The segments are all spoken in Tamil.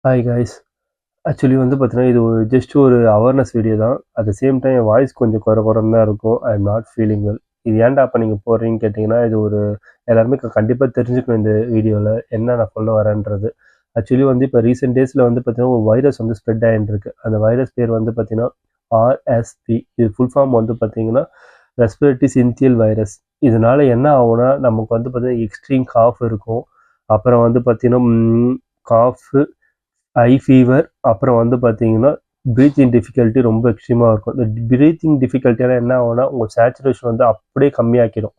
Hi guys. ஆக்சுவலி வந்து பார்த்தீங்கன்னா, இது ஒரு ஜஸ்ட் ஒரு அவேர்னஸ் வீடியோ தான். At the same time N voice கொஞ்சம் குறைன்னு தான் இருக்கும். I am not feeling well. இது ஏன்டா அப்போ நீங்கள் போடுறீங்கன்னு கேட்டிங்கன்னா, இது ஒரு எல்லாருமே கண்டிப்பாக தெரிஞ்சுக்கணும் இந்த வீடியோவில் என்ன நான் சொல்ல வரேன்றது. ஆக்சுவலி வந்து இப்போ ரீசெண்ட் டேஸில் வந்து பார்த்தீங்கன்னா, ஒரு வைரஸ் வந்து ஸ்ப்ரெட் ஆகிட்டு இருக்கு. அந்த வைரஸ் பேர் வந்து பார்த்தீங்கன்னா ஆர்எஸ்வி. இது ஃபுல் ஃபார்ம் வந்து பார்த்தீங்கன்னா ரெஸ்பிரேட்டரி சின்சியல் வைரஸ். இதனால என்ன ஆகும்னா, நமக்கு வந்து பார்த்தீங்கன்னா எக்ஸ்ட்ரீம் காஃப் இருக்கும். அப்புறம் வந்து பார்த்தீங்கன்னா காஃபு, ஐ ஃபீவர், அப்புறம் வந்து பார்த்தீங்கன்னா ப்ரீத்திங் டிஃபிகல்ட்டி ரொம்ப எக்ஸ்ட்ரீமாக இருக்கும். இந்த ப்ரீத்திங் டிஃபிகல்ட்டியால் என்ன ஆகும்னா, உங்கள் சேச்சுரேஷன் வந்து அப்படியே கம்மியாக்கிடும்.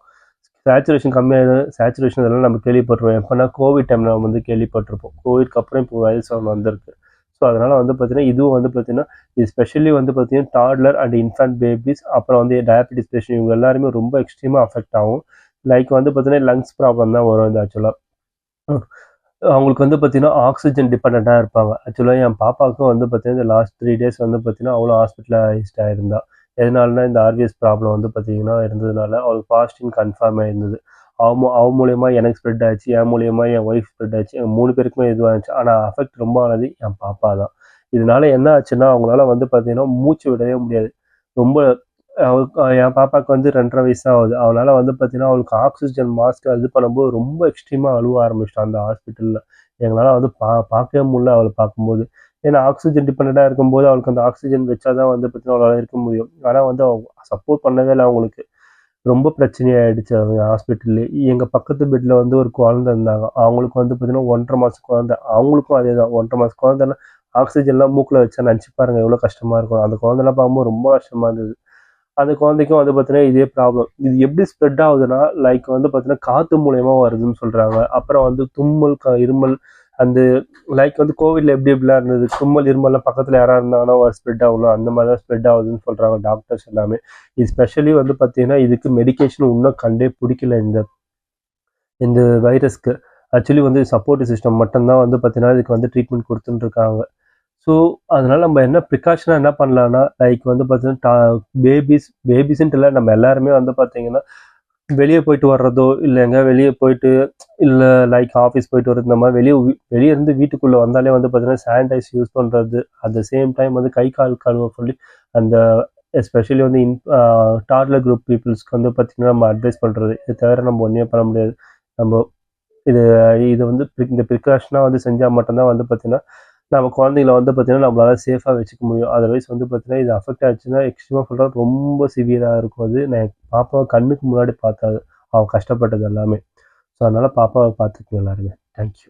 சேச்சுரேஷன் இதெல்லாம் நம்ம கேள்விப்பட்டிருப்போம். எப்போனா கோவிட் டைமில் நம்ம வந்து கேள்விப்பட்டிருப்போம். கோவிட்க்கு அப்புறம் இப்போ வைரஸ் ஒன்று வந்திருக்கு. ஸோ அதனால் வந்து பார்த்தீங்கன்னா இதுவும் வந்து பார்த்தீங்கன்னா இது ஸ்பெஷலி வந்து பார்த்தீங்கன்னா டாட்லர் அண்ட் இன்ஃபேன்ட் பேபிஸ், அப்புறம் வந்து டயபெட்டிஸ் பேஷண்ட், இவங்க எல்லாருமே ரொம்ப எக்ஸ்ட்ரீமாக அஃபெக்ட் ஆகும். லைக் வந்து பார்த்தீங்கன்னா லங்ஸ் ப்ராப்ளம் தான் வரும் இது ஆக்சுவலாக. அவங்களுக்கு வந்து பார்த்தீங்கன்னா ஆக்சிஜன் டிபெண்ட்டாக இருப்பாங்க. ஆக்சுவலாக என் பாப்பாவுக்கும் வந்து பார்த்தீங்கன்னா இந்த லாஸ்ட் 3 டேஸ் வந்து பார்த்தீங்கன்னா அவ்வளோ ஹாஸ்பிட்டலைஸ்ட் ஆயிருந்தா. எதனாலனா இந்த ஆர்விஎஸ் ப்ராப்ளம் வந்து பார்த்தீங்கன்னா இருந்ததுனால அவளுக்கு பாசிட்டிவ் கன்ஃபார்ம் ஆயிருந்தது. அவ மூலியமா எனக்கு ஸ்ப்ரெட் ஆச்சு, என் மூலியமா என் ஒய்ஃப் ஸ்ப்ரெட் ஆச்சு. எங்கள் 3 பேருக்குமே இதுவாகிடுச்சு. ஆனால் அஃபெக்ட் ரொம்ப ஆனது என் பாப்பா தான். இதனால என்ன ஆச்சுன்னா அவங்களால வந்து பார்த்தீங்கன்னா மூச்சு விடவே முடியாது. ரொம்ப என் பாப்பாவுக்கு வந்து 2.5 வயசு தான் ஆகுது. அவளால் வந்து பார்த்தீங்கன்னா அவளுக்கு ஆக்சிஜன் மாஸ்க் இது பண்ணும்போது ரொம்ப எக்ஸ்ட்ரீமாக அழுவ ஆரம்பிச்சிட்டான் அந்த ஹாஸ்பிட்டலில். எங்களால் வந்து பார்க்கவே முடியல அவளை பார்க்கும்போது. ஏன்னா ஆக்சிஜன் டிபெண்ட்டாக இருக்கும்போது அவளுக்கு அந்த ஆக்சிஜன் வச்சா தான் வந்து பார்த்தீங்கன்னா அவளால் இருக்க முடியும். ஆனால் வந்து அவங்க சப்போர்ட் பண்ணவே இல்லை அவங்களுக்கு. ரொம்ப பிரச்சனையாயிடுச்சு அவங்க ஹாஸ்பிட்டல்லே. எங்கள் பக்கத்து பெட்டில் வந்து ஒரு குழந்தை இருந்தாங்க. அவங்களுக்கு வந்து பார்த்தீங்கன்னா 1.5 மாதம் குழந்தை. அவங்களுக்கும் அதே தான் 1.5 மாதம் குழந்தைன்னா ஆக்சிஜன்லாம் மூக்கில் வச்சா நினச்சி பாருங்க எவ்வளோ கஷ்டமாக இருக்கும். அந்த குழந்தைலாம் பார்க்கும்போது ரொம்ப கஷ்டமாக இருந்தது. அந்த குழந்தைக்கும் வந்து பார்த்தீங்கன்னா இதே ப்ராப்ளம். இது எப்படி ஸ்ப்ரெட் ஆகுதுன்னா, லைக் வந்து பார்த்தீங்கன்னா காற்று மூலியமா வருதுன்னு சொல்கிறாங்க. அப்புறம் வந்து தும்மல், இருமல், அந்த லைக் வந்து கோவிட்ல எப்படி எப்படிலாம் இருந்தது, தும்மல் இருமல்லாம் பக்கத்தில் யாராவது இருந்தாங்கன்னா ஸ்ப்ரெட் ஆகலாம், அந்த மாதிரி தான் ஸ்ப்ரெட் ஆகுதுன்னு சொல்கிறாங்க டாக்டர்ஸ் எல்லாமே. இது ஸ்பெஷலி வந்து பார்த்தீங்கன்னா இதுக்கு மெடிக்கேஷன் இன்னும் கண்டே பிடிக்கல இந்த இந்த வைரஸ்க்கு. ஆக்சுவலி வந்து சப்போர்ட் சிஸ்டம் மட்டும்தான் வந்து பார்த்தீங்கன்னா இதுக்கு வந்து ட்ரீட்மெண்ட் கொடுத்துட்டு இருக்காங்க. ஸோ அதனால நம்ம என்ன ப்ரிகாஷனாக என்ன பண்ணலான்னா, லைக் வந்து பார்த்தீங்கன்னா பேபிஸ்ன்ட்டு இல்லை, நம்ம எல்லாருமே வந்து பார்த்தீங்கன்னா வெளியே போயிட்டு வர்றதோ, இல்லை எங்கேயா வெளியே போயிட்டு, இல்லை லைக் ஆஃபீஸ் போயிட்டு வர்றது, இந்த மாதிரி வெளியே இருந்து வீட்டுக்குள்ளே வந்தாலே வந்து பார்த்தீங்கன்னா சானிடைஸ் யூஸ் பண்ணுறது. அட் த சேம் டைம் வந்து கை கால் கழுவ சொல்லி அந்த எஸ்பெஷலி வந்து டாட்லர் குரூப் பீப்புள்ஸ்க்கு வந்து பார்த்திங்கன்னா நம்ம அட்வைஸ் பண்ணுறது. இது தவிர நம்ம ஒன்றுமே பண்ண முடியாது. நம்ம இது இது வந்து இந்த ப்ரிகாஷனாக வந்து செஞ்சால் மட்டும்தான் வந்து பார்த்திங்கன்னா நம்ம குழந்தைங்கள வந்து பார்த்தீங்கன்னா நம்மளால சேஃபாக வச்சுக்க முடியும். அதர்வைஸ் வந்து பார்த்தீங்கன்னா இது அஃபெக்ட் ஆச்சுன்னா எக்ஸ்ட்ரீமாக சொல்கிறேன் ரொம்ப சிவியராக இருக்கும். அது நான் என் பாப்பாவை கண்ணுக்கு முன்னாடி பார்த்தா அவன் கஷ்டப்பட்டது எல்லாமே. ஸோ அதனால் பாப்பாவை பார்த்துக்குங்க எல்லாருமே. தேங்க்யூ.